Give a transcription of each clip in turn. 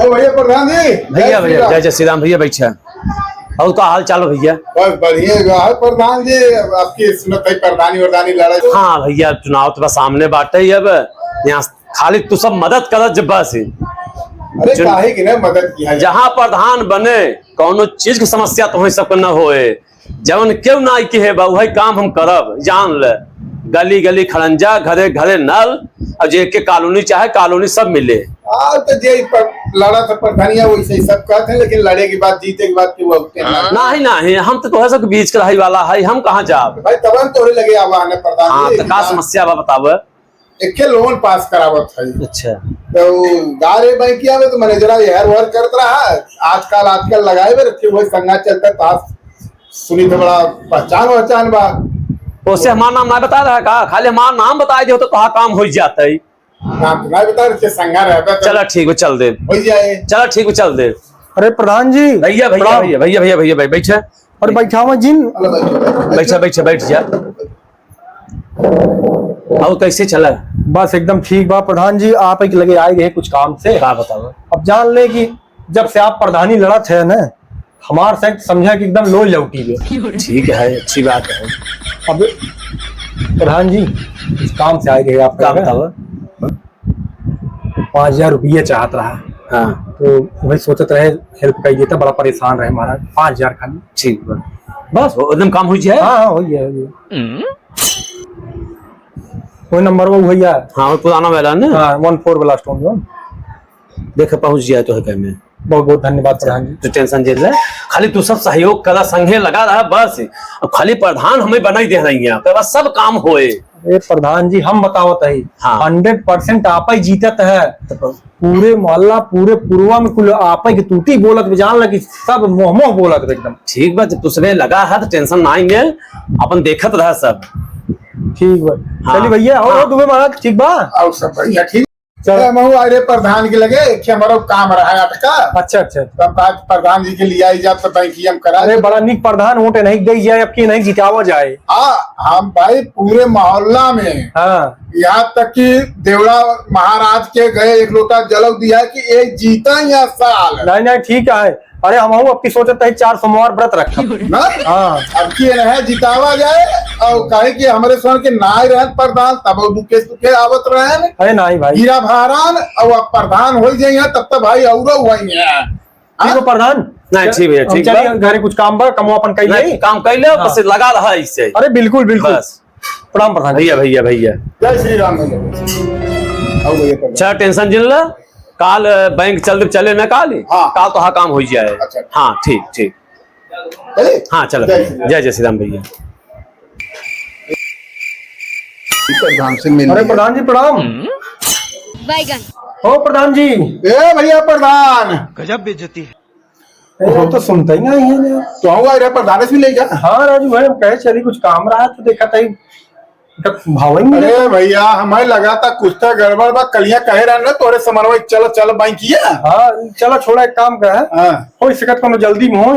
भैया प्रधान जी। भैया भैया जय जय श्री राम भैया बैठा। और का हाल चाल भैया? बस बढ़िया प्रधान जी। आपकी सुनत है प्रधानी वरदानी लड़ाई। हाँ भैया चुनाव तो सामने बाटे अब यहाँ खाली तू सब मदद करत जब बस। अरे काहे की ना मदद की है। जहाँ प्रधान बने कौनो चीज की समस्या तो सब न होए। जवन क्यों ना के है वही काम हम करब जान ले। गली गली खड़ंजा घरे घरे नल और जे के कॉलोनी चाहे कॉलोनी सब मिले। तो जे लड़ा था प्रधानिया वैसे ही सब कहते हैं, लेकिन लड़े की बात जीते की बात क्यों होते हैं? नहीं नहीं हम तो सब बीच कराई वाला है, हम कहाँ जाब भाई तब तोरे लगे आवाहन है प्रधान। हाँ तो का समस्या बा बताव। एक लोन पास करावत है। अच्छा तो गारे बैंकिया में तो मैनेजरा हेयर वर्क करता रहा। आजकल लगाए हुए रखे हुए संगा चलता पास सुनी तो बड़ा पहचान बा। उससे हमारा नाम ना बता रहा का, खाली हमारा नाम बता दे तो काम हो जाता है। नाम तो नहीं बता रहे संगा रहता। चलो ठीक है चल दे हो जाए। चलो ठीक है चल दे। अरे प्रधान जी भैया भैया भैया भैया भैया भैया बैठे। और बैठा हुआ जिन बैठा बैठा बैठ जा। और कैसे चला? बस एकदम ठीक बा प्रधान जी। आप एक लगे आए गए कुछ काम से। क्या बताओ? अब जान ले कि जब से आप प्रधानी लड़त है ना हमारे साथ समझा कि एकदम लो लौटी गए। ठीक है अच्छी बात है। अब प्रधान जी इस काम से आए गए आप क्या बताओ? 5000 रुपये चाहत रहा। हाँ तो वही सोचत रहे हेल्प करिए तो बड़ा परेशान रहे महाराज। 5000 खाली ठीक है बस एकदम काम हो जाए। हाँ हो गया कोई नंबर वो भैया। हाँ पुराना वाला ना। हाँ 14 वाला स्टोन देख पहुंच जाए तो है कहीं में। बहुत बहुत धन्यवाद प्रधान जी। तो टेंशन जे ले खाली तू सब सहयोग करा संगे लगा रहा बस। अब खाली प्रधान हमें बना ही दे रही है तो बस सब काम होए। अरे प्रधान जी हम बतावत है। हाँ। 100% आप ही जीतत है। पूरे मोहल्ला पूरे पूर्वा में कुल आप ही की टूटी बोलत जान लगी सब मोह मोह बोलत एकदम। ठीक बा जब तुझे लगा है तो टेंशन ना आएंगे अपन देखत रहा सब। ठीक बा हाँ। चलिए भैया और दुबे महाराज ठीक बा। और सब बढ़िया ठीक। महू अरे प्रधान के लगे हमारा काम रहा है अटका। अच्छा प्रधान जी के लिए आई जात बैंकियम करा। अरे बड़ा निक प्रधान वोट नहीं गई जाए अब की नहीं जितावा जाए। हम भाई पूरे मोहल्ला में हाँ यहाँ तक कि देवड़ा महाराज के गए एक लोटा जल दिया कि एक जीता या साल। नहीं ठीक है। अरे हम अब की सोचते है 4 सोमवार व्रत रखा ना। हाँ अब की है जितावा जाए और कहे कि हमारे स्वर्ण के नाय रहे प्रधान तब दुखे आवत रहे। अरे नहीं भाई हीरा भारान और अब प्रधान हो जाइए तब तक भाई और हुई है। ठीक है प्रधान। नहीं ठीक है ठीक है। घरे कुछ काम बा कमो अपन कई नहीं काम कर ले बस लगा रहा है इससे। अरे बिल्कुल बिल्कुल बस प्रणाम प्रधान। भैया भैया भैया जय श्री राम। अच्छा टेंशन जिन ला काल बैंक चले न काल। हाँ। काल तो हाँ काम हो जाए। अच्छा। हाँ ठीक ठीक हाँ चलो जय जय श्री राम भैया। प्रधान से मिल। अरे प्रधान जी प्रणाम। बैगन ओ प्रधान जी। ए भैया प्रधान गजब बेइज्जती है। वो तो सुनता ही नहीं है। तो हुआ रे प्रधान से भी ले जा। हाँ राजू भाई हम कहे चली कुछ काम रहा तो देखा था भाव ही नहीं। अरे भैया हमें लगा था कुछ तो गड़बड़ बा कलिया कहे रहा ना तोरे समरवा चलो चलो बैंकिया। हाँ चलो छोड़ा एक काम का है। हाँ। कोई शिकत को जल्दी में हो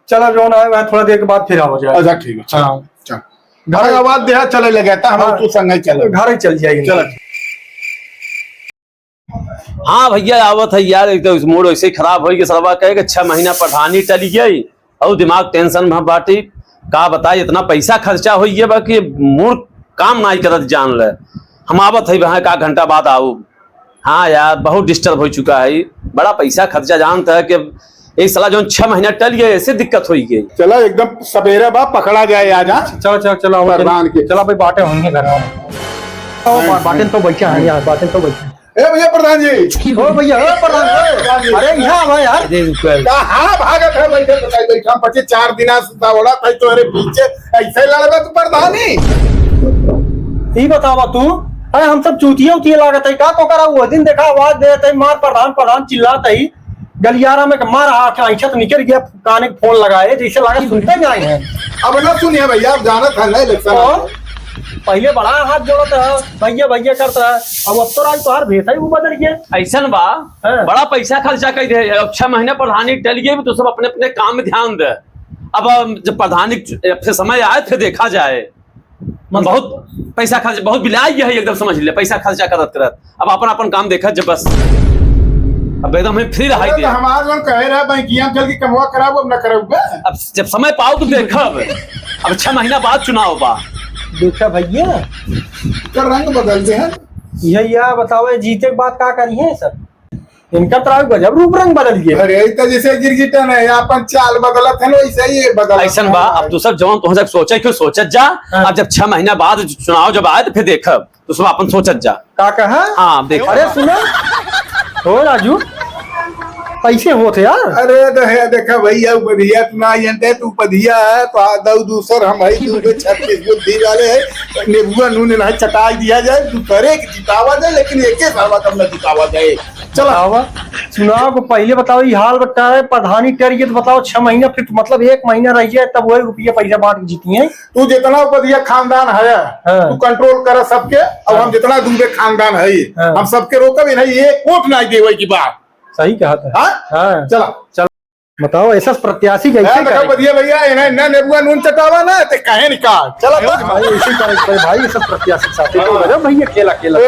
चलो जो ना है थोड़ा देर के बाद फिर हो जाए। अच्छा ठीक है। हाँ चल घर आवाज देहा चले लगे था हम तू संग ही चलो। घर ही चल जाएगी। चलो हाँ भैया आवत है यार एक तो मूड ऐसे ही खराब हो गया। सरवा कहे कि 6 महीना प्रधानी टली गई और दिमाग टेंशन में बाटी का बताए इतना पैसा खर्चा हो गया बाकी मूड काम नहीं करत जान ले। हम आवत है वहां का घंटा बाद आओ। हाँ यार बहुत डिस्टर्ब हो चुका है बड़ा पैसा खर्चा जानता है कि एक साला जो 6 महीना टल गए ऐसे दिक्कत हो गई। चलो एकदम सवेरे बा पकड़ा जाए आज। चलो प्रधान के चलो भाई बाटे होंगे घर बाटे तो बैठे हैं यार बाटे तो बैठे। ए भैया प्रधान जी। ओ भैया प्रधान। अरे यहाँ भाई यार कहाँ भागत है बैठे बैठा 4 दिन दौड़ा था तुम्हारे पीछे ऐसे लड़बे तू प्रधानी। ये बतावा तू। अरे हम सब चूतिया उतिया लागत है का तो करा वो दिन देखा आवाज देते मार प्रधान चिल्लाता ही गलियारा में मार आठ ऐसा तो निकल गया काने के फोन लगाए जैसे लगा सुनते जाए हैं। अब ना सुनिए भैया आप जाना था ना इलेक्शन पहले बड़ा हाथ जोड़ता है भैया भैया करता है अब तो राज तोहार भेसा ही वो बदल गया। ऐसा बा हाँ। बड़ा पैसा खर्चा कर दे। अब 6 महीने प्रधानी टल गए तो सब अपने अपने काम में ध्यान दे। अब जब प्रधानी फिर समय आए फिर देखा जाए। बहुत पैसा खर्च बहुत बिलाई है एकदम समझ ले पैसा खर्चा करत अब अपन अपन काम देखा जब बस। अब एकदम हम फ्री रहा तो हमार जन कहे रहा बैंकिया में चल के कमवा कराबो अब न कराबो अब जब समय पाओ तो देखब। अब 6 महीना बाद चुनाव बा। देखा भैया कर रंग बदलते हैं। यह बताओ जीते के बाद क्या करिए सर? इनका तो गजब रूप रंग बदल गया। अरे तो जैसे गिरगिटन है अपन चाल बदलत है वैसे ही ये बदल ऐसा बा। अब तू सब जवान तो सोचे क्यों सोचत जा। अब जब 6 महीना बाद चुनाव जब आए तो फिर देखब तो सब अपन सोचत जा। का कहा? हाँ देख। अरे सुनो हो राजू पैसे होते यार। अरे दहे देखा भैया उपधिया तू ना जानते तू उपधिया है तो दऊ दूसर हम है 36 बुद्धि वाले है नेबुआ नून ना चटाई दिया जाए दूसरे के जितावा जाए लेकिन एक साल कम न जितावा जाए। चलो आवा चुनाव को पहले बताओ ये हाल बता रहे प्रधानी कर तो बताओ 6 महीना फिर तो मतलब 1 महीना रह जाए तब वही रुपया पैसा बांट के जीती है। तू जितना उपधिया खानदान है तू कंट्रोल कर सबके। अब हम जितना दूबे खानदान है हम सबके रोकब नहीं एक वोट नहीं देवे की बात। सही कहा था। हाँ चलो बताओ ऐसा प्रत्याशी कैसे देखा बढ़िया भैया इन्हें न नेबुआ नून चटावा ना तो कहे निकाल। चलो भाई ऐसे करे भाई ये सब प्रत्याशी साथी तो भैया खेला खेला।